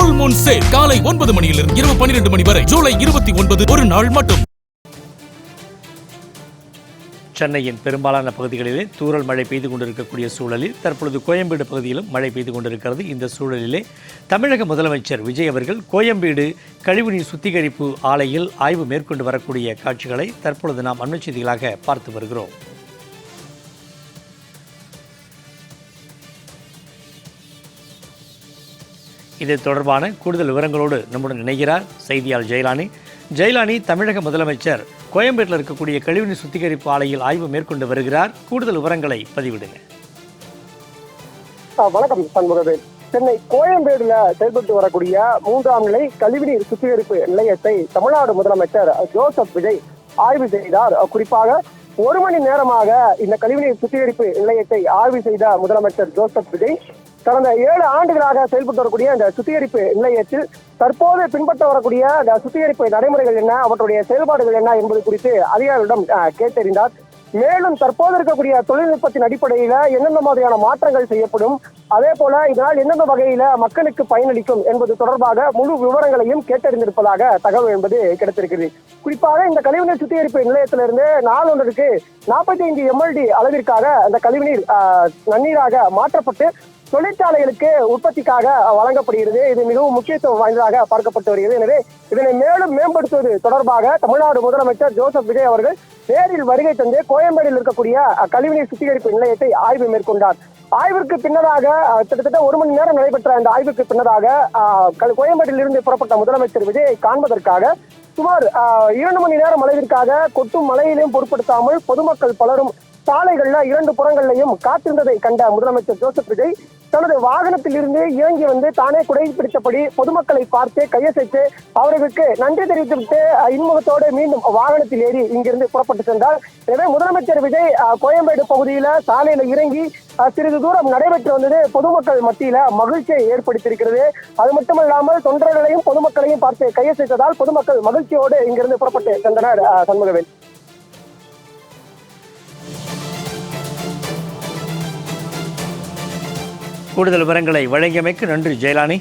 Full Moon sale காலை 9 மணியிலிருந்து இரவு 12 மணி வரை ஜூலை 29 ஒரு நாள் மட்டும். சென்னையின் பெரும்பாலான பகுதிகளிலே தூறல் மழை பெய்து கொண்டிருக்கக்கூடிய சூழலில் தற்பொழுது கோயம்பேடு பகுதியிலும் மழை பெய்து கொண்டிருக்கிறது. இந்த சூழலிலே தமிழக முதலமைச்சர் விஜய் அவர்கள் கோயம்பேடு கழிவுநீர் சுத்திகரிப்பு ஆலையில் ஆய்வு மேற்கொண்டு வரக்கூடிய காட்சிகளை தற்பொழுது நாம் அண்மைச் செய்திகளாக பார்த்து வருகிறோம். இது தொடர்பான கூடுதல் விவரங்களோடு நம்முடன் இணைகிறார் செய்தியாளர் ஜெயலானி. ஜெயலானி, தமிழக முதலமைச்சர் கோயம்பேட்டில் இருக்கக்கூடிய கழிவுநீர் சுத்திகரிப்பு ஆலையில் ஆய்வு மேற்கொண்டு வருகிறார். கூடுதல் விவரங்களை பதிவிடுங்க. வணக்கம் சண்முகவேல். சென்னை கோயம்பேடுல செயல்பட்டு வரக்கூடிய 3ஆம் நிலை கழிவுநீர் சுத்திகரிப்பு நிலையத்தை தமிழ்நாடு முதலமைச்சர் ஜோசப் விஜய் ஆய்வு செய்தார். குறிப்பாக 1 மணி நேரமாக இந்த கழிவுநீர் சுத்திகரிப்பு நிலையத்தை ஆய்வு செய்த முதலமைச்சர் ஜோசப் விஜய் கடந்த 7 ஆண்டுகளாக செயல்பட்டு வரக்கூடிய இந்த சுத்திகரிப்பு நிலையத்தில் தற்போது பின்பற்ற வரக்கூடிய இந்த சுத்திகரிப்பு நடைமுறைகள் என்ன, அவற்றுடைய செயல்பாடுகள் என்ன என்பது குறித்து அதிகாரிகளிடம் கேட்டறிந்தார். மேலும் தற்போது இருக்கக்கூடிய தொழில்நுட்பத்தின் அடிப்படையில எந்தெந்த மாதிரியான மாற்றங்கள் செய்யப்படும், அதே போல இதனால் எந்தெந்த வகையில மக்களுக்கு பயனளிக்கும் என்பது தொடர்பாக முழு விவரங்களையும் கேட்டறிந்திருப்பதாக தகவல் என்பது கிடைத்திருக்கிறது. குறிப்பாக இந்த கழிவுநீர் சுத்திகரிப்பு நிலையத்திலிருந்து நாள் ஒன்றுக்கு 45 mld அளவிற்காக அந்த கழிவுநீர் நன்னீராக மாற்றப்பட்டு தொழிற்சாலைகளுக்கு உற்பத்திக்காக வழங்கப்படுகிறது. இது மிகவும் முக்கியத்துவம் வாய்ந்ததாக பார்க்கப்பட்டு வருகிறது. எனவே இதனை மேலும் மேம்படுத்துவது தொடர்பாக தமிழ்நாடு முதலமைச்சர் ஜோசப் விஜய் அவர்கள் நேரில் வருகை தந்து கோயம்பேடில் இருக்கக்கூடிய கழிவுநீர் சுத்திகரிப்பு நிலையத்தை ஆய்வு மேற்கொண்டார். ஆய்விற்கு பின்னதாக கிட்டத்தட்ட 1 மணி நேரம் நடைபெற்ற அந்த ஆய்வுக்கு பின்னதாக கோயம்பேட்டில் இருந்து புறப்பட்ட முதலமைச்சர் விஜயை காண்பதற்காக சுமார் 2 மணி நேரம் அளவிற்காக கொட்டும் மழையிலும் பொருட்படுத்தாமல் பொதுமக்கள் பலரும் சாலைகள்ல 2 புறங்களையும் காத்திருந்ததை கண்ட முதலமைச்சர் ஜோசப் விஜய் தனது வாகனத்தில் இருந்து இறங்கி வந்து தானே குடை பிடித்தபடி பொதுமக்களை பார்த்து கையசைத்து அவர்களுக்கு நன்றி தெரிவித்துவிட்டு இன்முகத்தோடு மீண்டும் வாகனத்தில் ஏறி இங்கிருந்து புறப்பட்டு சென்றார். எனவே முதலமைச்சர் விஜய் கோயம்பேடு பகுதியில சாலையில இறங்கி சிறிது தூரம் நடைபெற்று வந்தது பொதுமக்கள் மத்தியில மகிழ்ச்சியை ஏற்படுத்தியிருக்கிறது. அது மட்டுமல்லாமல் தொண்டர்களையும் பொதுமக்களையும் பார்த்து கையசைத்ததால் பொதுமக்கள் மகிழ்ச்சியோடு இங்கிருந்து புறப்பட்டு சென்றனர். சண்முகவேல். கூடுதல் விவரங்களை வழங்கியமைக்கு நன்றி ஜெயலானி.